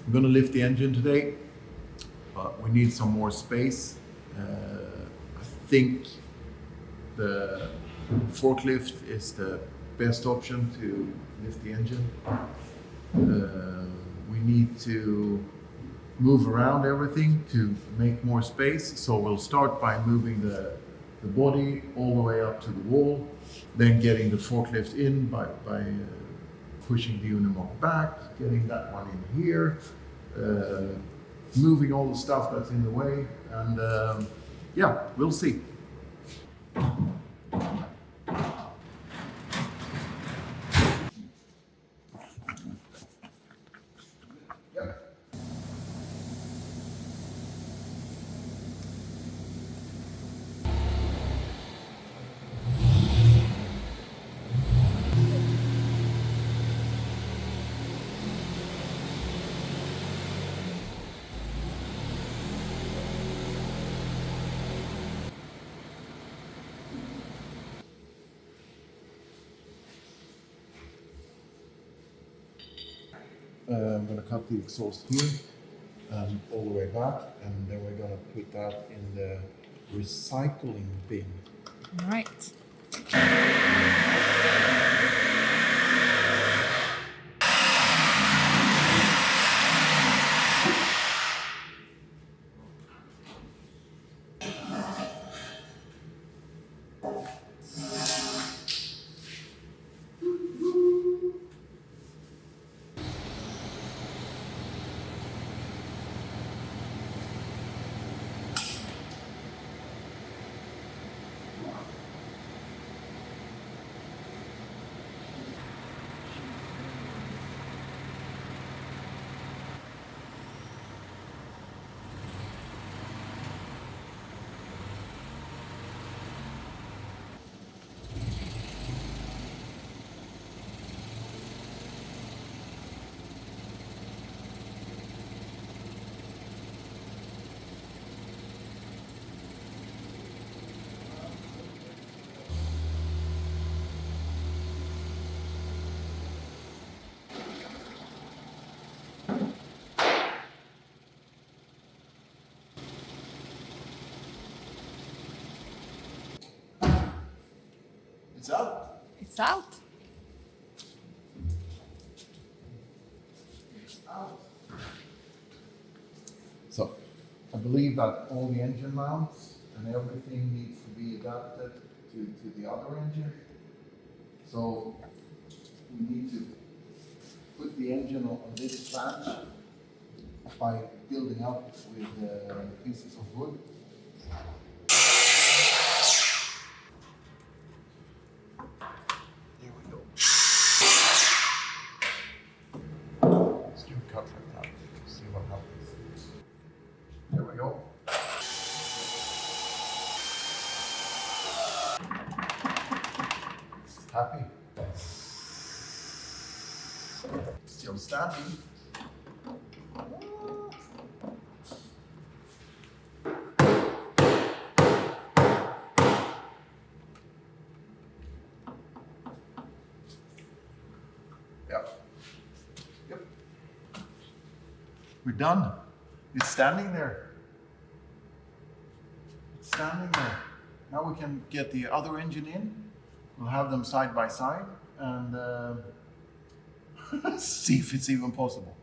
I'm gonna lift the engine today, but we need some more space. I think the forklift is the best option to lift the engine. We need to move around everything to make more space. So we'll start by moving the body all the way up to the wall, then getting the forklift in by pushing the Unimog back, getting that one in here, moving all the stuff that's in the way, and yeah, we'll see. I'm going to cut the exhaust here and all the way back, and then we're going to put that in the recycling bin. All right. It's out. It's out. So I believe that all the engine mounts and everything needs to be adapted to the other engine. So we need to put the engine on this flange by building up with pieces of wood. Here we go. Let's do a cut like that. See what happens. There we go. Happy? Still standing. Yep. Yep. We're done. It's standing there. It's standing there. Now we can get the other engine in. We'll have them side by side and see if it's even possible.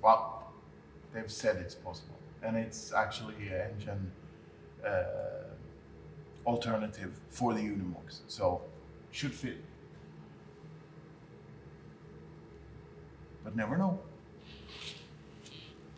Well, they've said it's possible, and it's actually an engine alternative for the Unimogs, so should fit. But never know.